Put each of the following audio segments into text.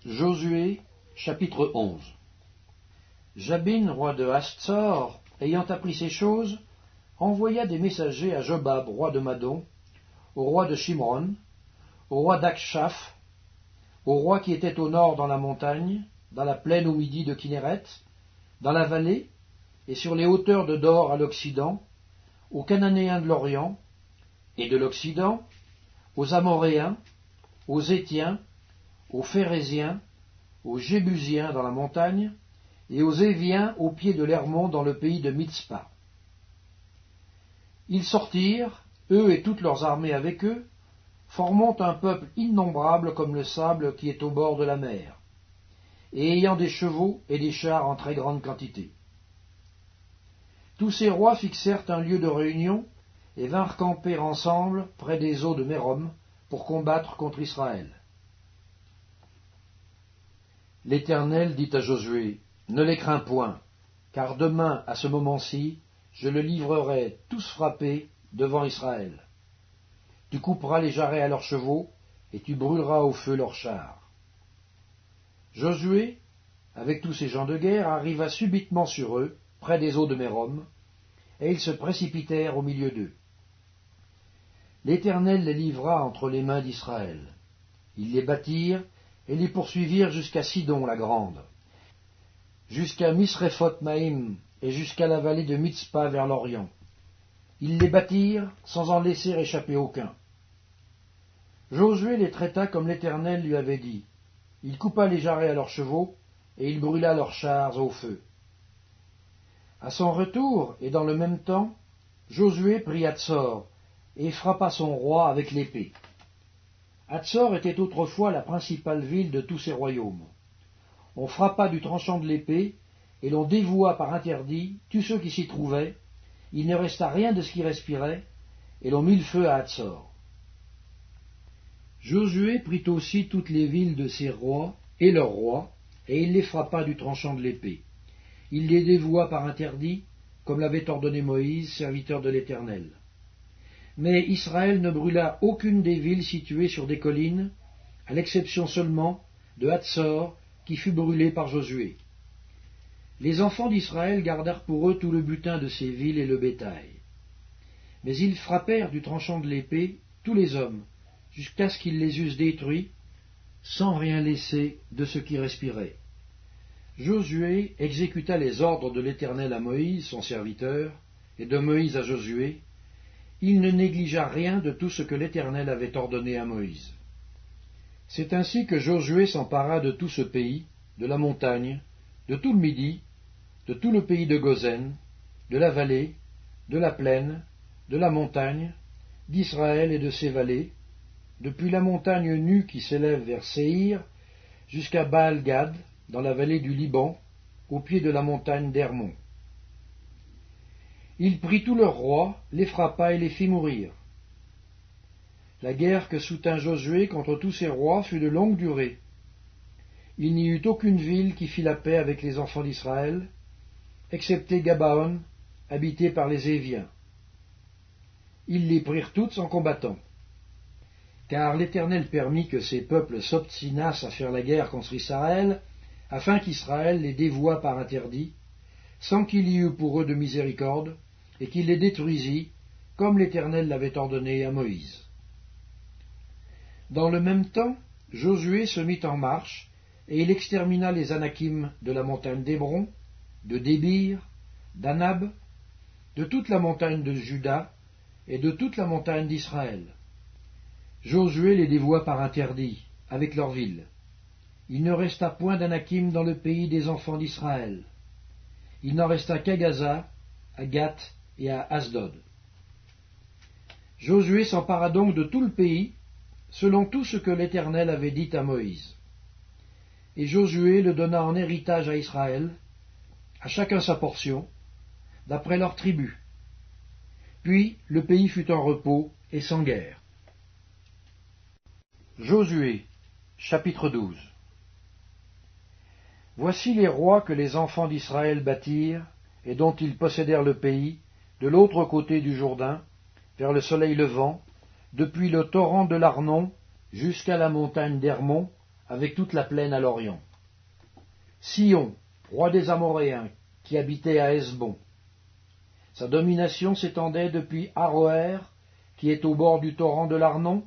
Josué, chapitre 11. Jabin, roi de Hastsor, ayant appris ces choses, envoya des messagers à Jobab, roi de Madon, au roi de Shimron, au roi d'Akshaph, au roi qui était au nord dans la montagne, dans la plaine au midi de Kinneret, dans la vallée, et sur les hauteurs de Dor à l'occident, aux Cananéens de l'Orient et de l'Occident, aux Amoréens, aux Étiens, aux Phéréziens, aux Jébusiens dans la montagne, et aux Éviens au pied de l'Hermon dans le pays de Mitzpa. Ils sortirent, eux et toutes leurs armées avec eux, formant un peuple innombrable comme le sable qui est au bord de la mer, et ayant des chevaux et des chars en très grande quantité. Tous ces rois fixèrent un lieu de réunion et vinrent camper ensemble près des eaux de Mérom pour combattre contre Israël. L'Éternel dit à Josué, « Ne les crains point, car demain, à ce moment-ci, je le livrerai tous frappés devant Israël. Tu couperas les jarrets à leurs chevaux, et tu brûleras au feu leurs chars. » Josué, avec tous ces gens de guerre, arriva subitement sur eux, près des eaux de Mérom, et ils se précipitèrent au milieu d'eux. L'Éternel les livra entre les mains d'Israël. Ils les battirent et les poursuivirent jusqu'à Sidon la grande, jusqu'à Misrephoth-Maïm et jusqu'à la vallée de Mitzpa vers l'Orient. Ils les battirent sans en laisser échapper aucun. Josué les traita comme l'Éternel lui avait dit. Il coupa les jarrets à leurs chevaux et il brûla leurs chars au feu. À son retour, et dans le même temps, Josué prit Hatsor et frappa son roi avec l'épée. Hatsor était autrefois la principale ville de tous ces royaumes. On frappa du tranchant de l'épée, et l'on dévoua par interdit tous ceux qui s'y trouvaient, il ne resta rien de ce qui respirait, et l'on mit le feu à Hatsor. Josué prit aussi toutes les villes de ses rois et leurs rois, et il les frappa du tranchant de l'épée. Il les dévoua par interdit, comme l'avait ordonné Moïse, serviteur de l'Éternel. Mais Israël ne brûla aucune des villes situées sur des collines, à l'exception seulement de Hatsor, qui fut brûlée par Josué. Les enfants d'Israël gardèrent pour eux tout le butin de ces villes et le bétail. Mais ils frappèrent du tranchant de l'épée tous les hommes, jusqu'à ce qu'ils les eussent détruits, sans rien laisser de ce qui respirait. Josué exécuta les ordres de l'Éternel à Moïse, son serviteur, et de Moïse à Josué. Il ne négligea rien de tout ce que l'Éternel avait ordonné à Moïse. C'est ainsi que Josué s'empara de tout ce pays, de la montagne, de tout le Midi, de tout le pays de Gozen, de la vallée, de la plaine, de la montagne, d'Israël et de ses vallées, depuis la montagne nue qui s'élève vers Séhir, jusqu'à Baal-Gad, dans la vallée du Liban, au pied de la montagne d'Hermon. Il prit tous leurs rois, les frappa et les fit mourir. La guerre que soutint Josué contre tous ces rois fut de longue durée. Il n'y eut aucune ville qui fit la paix avec les enfants d'Israël, excepté Gabaon, habité par les Éviens. Ils les prirent toutes en combattant. Car l'Éternel permit que ces peuples s'obstinassent à faire la guerre contre Israël, afin qu'Israël les dévouât par interdit, sans qu'il y eût pour eux de miséricorde, et qu'il les détruisit, comme l'Éternel l'avait ordonné à Moïse. Dans le même temps, Josué se mit en marche, et il extermina les Anakim de la montagne d'Hébron, de Débir, d'Anab, de toute la montagne de Juda, et de toute la montagne d'Israël. Josué les dévoua par interdit, avec leurs villes. Il ne resta point d'Anakim dans le pays des enfants d'Israël. Il n'en resta qu'à Gaza, à Gath et à Asdod. Josué s'empara donc de tout le pays, selon tout ce que l'Éternel avait dit à Moïse. Et Josué le donna en héritage à Israël, à chacun sa portion, d'après leurs tribus. Puis le pays fut en repos et sans guerre. Josué, chapitre 12. Voici les rois que les enfants d'Israël bâtirent, et dont ils possédèrent le pays, de l'autre côté du Jourdain, vers le soleil levant, depuis le torrent de l'Arnon jusqu'à la montagne d'Hermon, avec toute la plaine à l'orient. Sion, roi des Amoréens, qui habitait à Hesbon. Sa domination s'étendait depuis Aroër, qui est au bord du torrent de l'Arnon,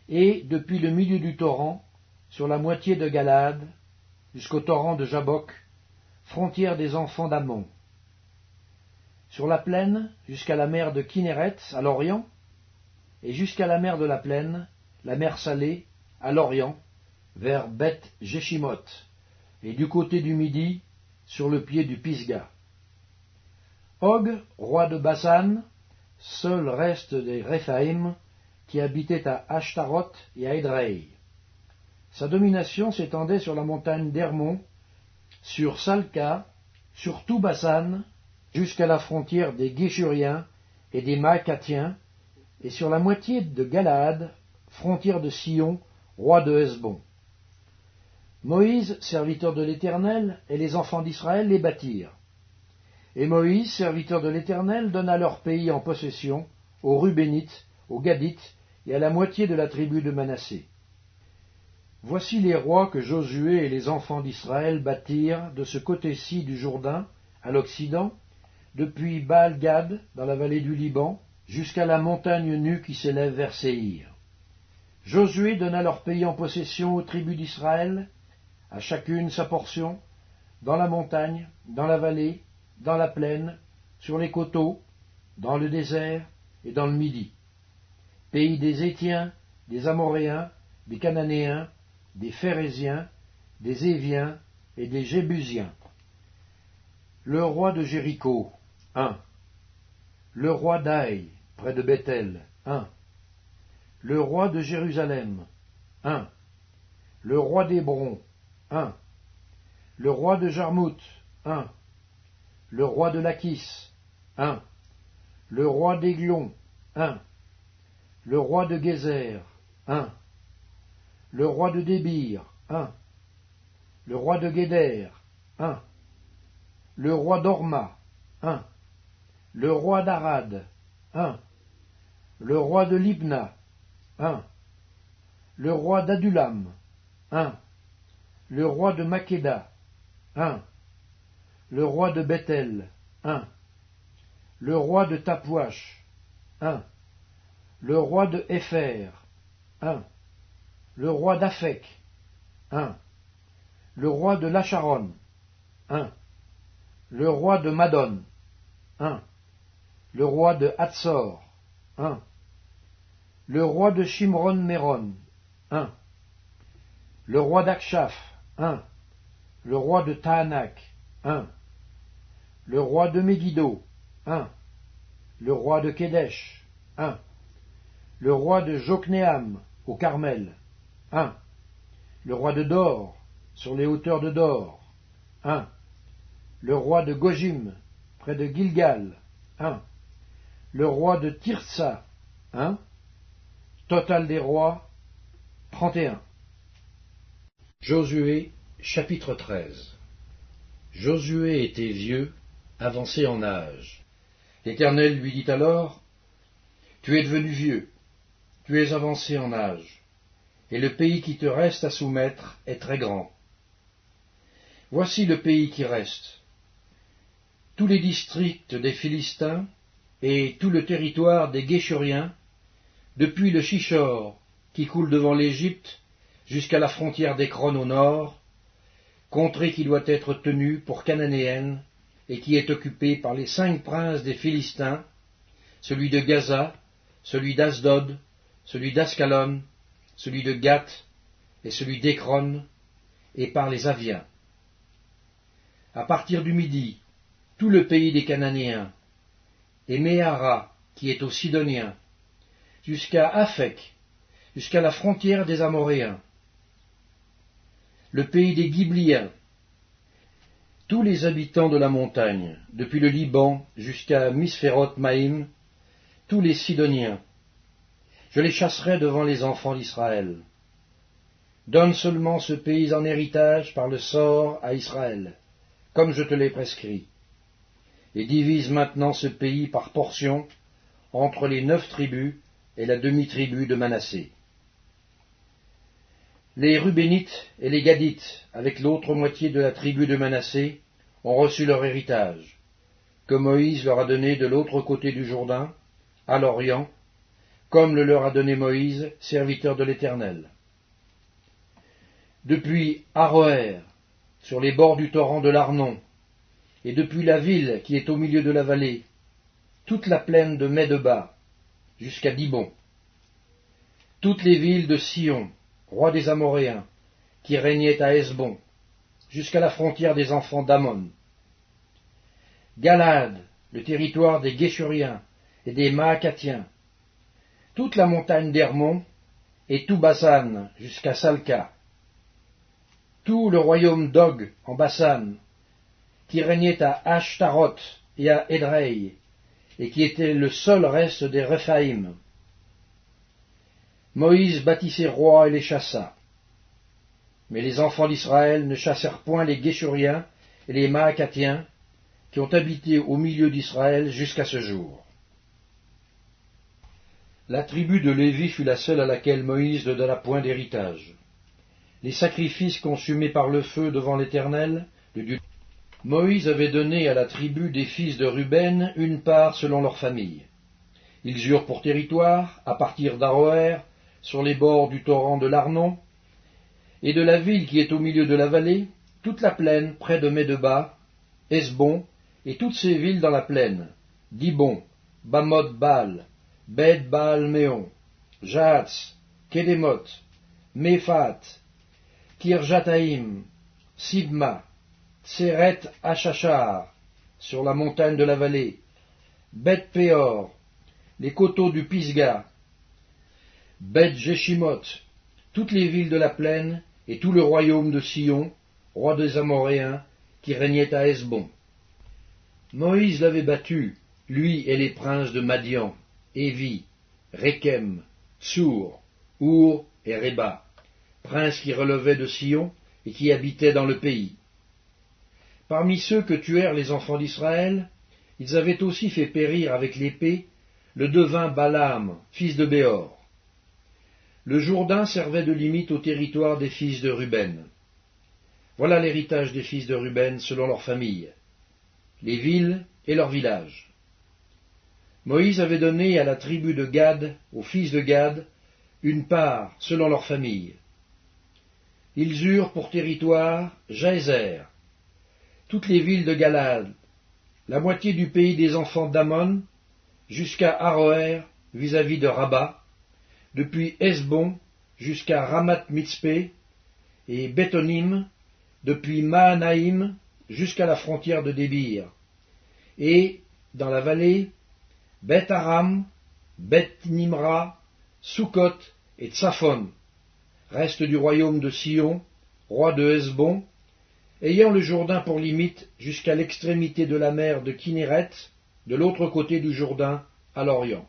et depuis le milieu du torrent, sur la moitié de Galaad, jusqu'au torrent de Jabbok, frontière des enfants d'Ammon. Sur la plaine, jusqu'à la mer de Kinneret, à l'orient, et jusqu'à la mer de la plaine, la mer Salée, à l'orient, vers Beth Jeshimoth, et du côté du midi, sur le pied du Pisga. Og, roi de Basan, seul reste des Réphaïm, qui habitait à Ashtaroth et à Édrei. Sa domination s'étendait sur la montagne d'Hermon, sur Salca, sur tout Basan, jusqu'à la frontière des Géshuriens et des Maacathiens, et sur la moitié de Galaad, frontière de Sion, roi de Hesbon. Moïse, serviteur de l'Éternel, et les enfants d'Israël les bâtirent. Et Moïse, serviteur de l'Éternel, donna leur pays en possession aux Rubénites, aux Gadites et à la moitié de la tribu de Manassé. Voici les rois que Josué et les enfants d'Israël bâtirent de ce côté-ci du Jourdain, à l'Occident, depuis Baal-Gad, dans la vallée du Liban, jusqu'à la montagne nue qui s'élève vers Séhir. Josué donna leur pays en possession aux tribus d'Israël, à chacune sa portion, dans la montagne, dans la vallée, dans la plaine, sur les coteaux, dans le désert et dans le Midi. Pays des Hétiens, des Amoréens, des Cananéens, des Phéréziens, des Éviens et des Jébusiens. Le roi de Jéricho, 1. Le roi d'Aï, près de Bethel, 1. Le roi de Jérusalem, 1. Le roi d'Hébron, 1. Le roi de Jarmuth, 1. Le roi de Lachis, 1. Le roi d'Églon, 1. Le roi de Gézer, 1. Le roi de Débir, 1. Le roi de Guéder, 1. Le roi d'Orma, 1. Le roi d'Arad, 1. Le roi de Libna, 1. Le roi d'Adulam, 1. Le roi de Makeda, 1. Le roi de Bethel, 1. Le roi de Tapouach, 1. Le roi de Épher, 1. Le roi d'Aphek, 1. Le roi de Lacharon, 1. Le roi de Madon, 1. Le roi de Hatzor, 1. Le roi de Shimron-Méron, 1. Le roi d'Akshaph, 1. Le roi de Tahanak, 1. Le roi de Megiddo, 1. Le roi de Kédesh, 1. Le roi de Joknéam, au Carmel, 1. Le roi de Dor, sur les hauteurs de Dor, 1. Le roi de Gojim, près de Gilgal, 1. Le roi de Tirsa, 1. Total des rois, 31. Josué, chapitre 13. Josué était vieux, avancé en âge. L'Éternel lui dit alors, « Tu es devenu vieux, tu es avancé en âge, et le pays qui te reste à soumettre est très grand. Voici le pays qui reste, tous les districts des Philistins et tout le territoire des Géshuriens, depuis le Shishor qui coule devant l'Égypte jusqu'à la frontière d'Écron au nord, contrée qui doit être tenue pour cananéenne et qui est occupée par les 5 princes des Philistins, celui de Gaza, celui d'Asdod, celui d'Ascalon, celui de Gath et celui d'Écron, et par les Aviens. À partir du midi, tout le pays des Cananéens, et Méhara, qui est aux Sidoniens, jusqu'à Aphek, jusqu'à la frontière des Amoréens, le pays des Ghibliens, tous les habitants de la montagne, depuis le Liban jusqu'à Misphéroth-Maïm, tous les Sidoniens, je les chasserai devant les enfants d'Israël. Donne seulement ce pays en héritage par le sort à Israël, comme je te l'ai prescrit, et divise maintenant ce pays par portions entre les 9 tribus et la demi-tribu de Manassé. Les Rubénites et les Gadites, avec l'autre moitié de la tribu de Manassé, ont reçu leur héritage, que Moïse leur a donné de l'autre côté du Jourdain, à l'Orient, comme le leur a donné Moïse, serviteur de l'Éternel. Depuis Aroër, sur les bords du torrent de l'Arnon, et depuis la ville qui est au milieu de la vallée, toute la plaine de Medeba, jusqu'à Dibon, toutes les villes de Sion, roi des Amoréens, qui régnait à Hesbon, jusqu'à la frontière des enfants d'Ammon. Galad, le territoire des Guéshuriens et des Maacathiens, toute la montagne d'Hermon, et tout Basan jusqu'à Salca, tout le royaume d'Og en Basan, qui régnait à Ashtaroth et à Édrei, et qui était le seul reste des Réphaïm. Moïse bâtit ses rois et les chassa. Mais les enfants d'Israël ne chassèrent point les Guéshuriens et les Maacathiens, qui ont habité au milieu d'Israël jusqu'à ce jour. La tribu de Lévi fut la seule à laquelle Moïse ne donna point d'héritage. Les sacrifices consumés par le feu devant l'Éternel, le Dieu. Moïse avait donné à la tribu des fils de Ruben une part selon leur famille. Ils eurent pour territoire, à partir d'Aroër, sur les bords du torrent de l'Arnon, et de la ville qui est au milieu de la vallée, toute la plaine près de Medeba, Hesbon, et toutes ces villes dans la plaine, Dibon, Bamoth-Baal, Beth-Baal-Méon, Jahatz, Kédémoth, Méphat, Kirjataïm, Sibma, Tseret Hachachar, sur la montagne de la vallée, Beth-Péor, les coteaux du Pisga, Beth-Jéchimoth, toutes les villes de la plaine, et tout le royaume de Sion, roi des Amoréens, qui régnait à Hesbon. Moïse l'avait battu, lui et les princes de Madian, Évi, Rékem, Tsour, Our et Réba, princes qui relevaient de Sion et qui habitaient dans le pays. Parmi ceux que tuèrent les enfants d'Israël, ils avaient aussi fait périr avec l'épée le devin Balaam, fils de Béor. Le Jourdain servait de limite au territoire des fils de Ruben. Voilà l'héritage des fils de Ruben selon leurs familles, les villes et leurs villages. Moïse avait donné à la tribu de Gad, aux fils de Gad, une part selon leurs familles. Ils eurent pour territoire Jaézer, toutes les villes de Galad, la moitié du pays des enfants d'Ammon, jusqu'à Aroër vis-à-vis de Rabat, depuis Hesbon jusqu'à Ramath-Mitzpé, et Béthonim, depuis Mahanaïm jusqu'à la frontière de Débir, et, dans la vallée, Beth-Aram, Beth-Nimra, Sukkot et Tsaphon, reste du royaume de Sion, roi de Hesbon, ayant le Jourdain pour limite jusqu'à l'extrémité de la mer de Kinéret, de l'autre côté du Jourdain, à l'Orient.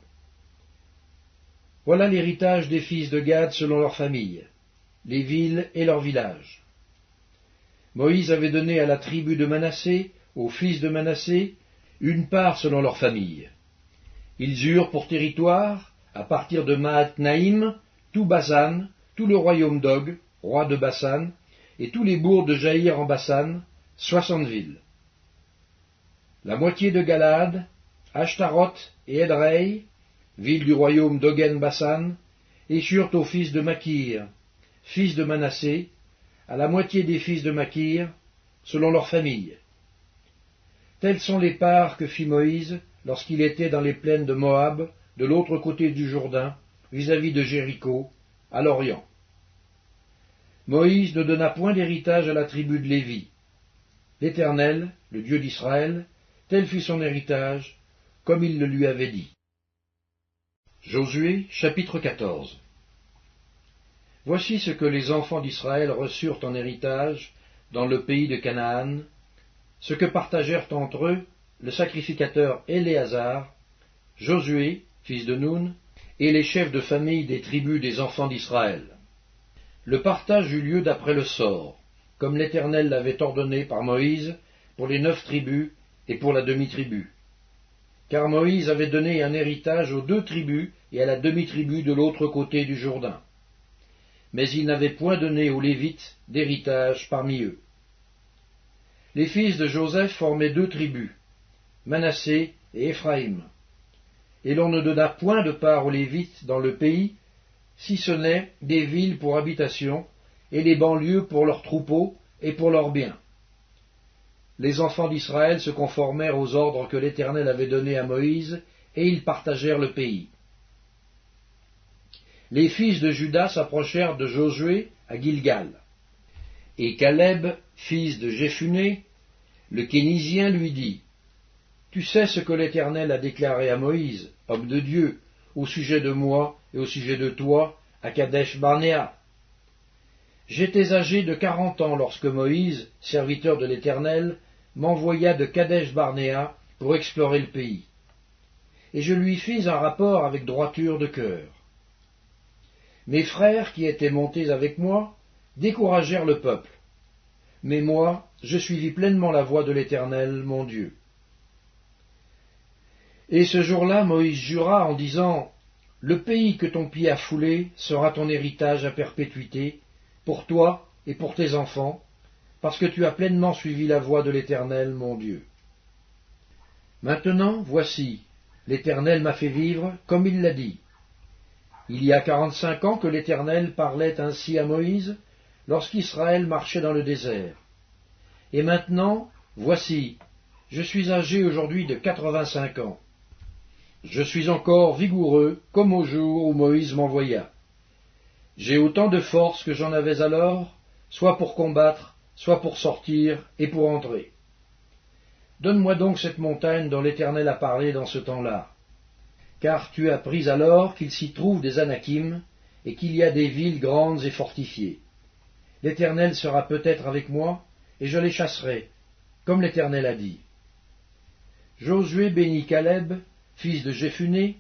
Voilà l'héritage des fils de Gad selon leurs familles, les villes et leurs villages. Moïse avait donné à la tribu de Manassé, aux fils de Manassé, une part selon leurs familles. Ils eurent pour territoire, à partir de Mahatnaïm, tout Basan, tout le royaume d'Og, roi de Basan, et tous les bourgs de Jaïr en Basan, 60 villes. La moitié de Galad, Ashtaroth et Édrei, villes du royaume d'Ogen Basan, échurent aux fils de Makir, fils de Manassé, à la moitié des fils de Makir, selon leurs familles. Telles sont les parts que fit Moïse lorsqu'il était dans les plaines de Moab, de l'autre côté du Jourdain, vis-à-vis de Jéricho, à l'Orient. Moïse ne donna point d'héritage à la tribu de Lévi. L'Éternel, le Dieu d'Israël, tel fut son héritage, comme il le lui avait dit. Josué, chapitre 14. Voici ce que les enfants d'Israël reçurent en héritage dans le pays de Canaan, ce que partagèrent entre eux le sacrificateur Éléazar, Josué, fils de Nun, et les chefs de famille des tribus des enfants d'Israël. Le partage eut lieu d'après le sort, comme l'Éternel l'avait ordonné par Moïse pour les 9 tribus et pour la demi-tribu. Car Moïse avait donné un héritage aux 2 tribus et à la demi-tribu de l'autre côté du Jourdain. mais il n'avait point donné aux Lévites d'héritage parmi eux. Les fils de Joseph formaient 2 tribus, Manassé et Éphraïm, et l'on ne donna point de part aux Lévites dans le pays, si ce n'est des villes pour habitation, et les banlieues pour leurs troupeaux et pour leurs biens. Les enfants d'Israël se conformèrent aux ordres que l'Éternel avait donnés à Moïse, et ils partagèrent le pays. Les fils de Juda s'approchèrent de Josué à Gilgal. Et Caleb, fils de Jéphuné, le Kénizien, lui dit, « Tu sais ce que l'Éternel a déclaré à Moïse, homme de Dieu, au sujet de moi et au sujet de toi, à Kadesh-Barnéa. J'étais âgé de 40 ans lorsque Moïse, serviteur de l'Éternel, m'envoya de Kadesh-Barnéa pour explorer le pays. Et je lui fis un rapport avec droiture de cœur. Mes frères qui étaient montés avec moi découragèrent le peuple, mais moi je suivis pleinement la voie de l'Éternel, mon Dieu. Et ce jour-là Moïse jura en disant, « Le pays que ton pied a foulé sera ton héritage à perpétuité, pour toi et pour tes enfants, parce que tu as pleinement suivi la voie de l'Éternel, mon Dieu. Maintenant, voici, l'Éternel m'a fait vivre comme il l'a dit. Il y a 45 ans que l'Éternel parlait ainsi à Moïse, lorsqu'Israël marchait dans le désert. Et maintenant, voici, je suis âgé aujourd'hui de 85 ans. Je suis encore vigoureux comme au jour où Moïse m'envoya. J'ai autant de force que j'en avais alors, soit pour combattre, soit pour sortir et pour entrer. Donne-moi donc cette montagne dont l'Éternel a parlé dans ce temps-là. Car tu as appris alors qu'il s'y trouve des Anakim, et qu'il y a des villes grandes et fortifiées. L'Éternel sera peut-être avec moi, et je les chasserai, comme l'Éternel a dit. Josué bénit Caleb, fils de Jéphuné,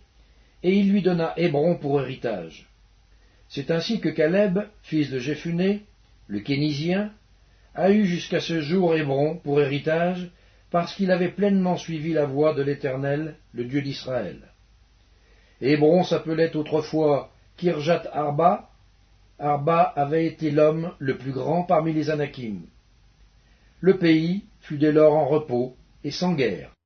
et il lui donna Hébron pour héritage. C'est ainsi que Caleb, fils de Jéphuné, le Kénizien, a eu jusqu'à ce jour Hébron pour héritage, parce qu'il avait pleinement suivi la voie de l'Éternel, le Dieu d'Israël. Hébron s'appelait autrefois Kirjat Arba. Arba avait été l'homme le plus grand parmi les Anakim. Le pays fut dès lors en repos et sans guerre.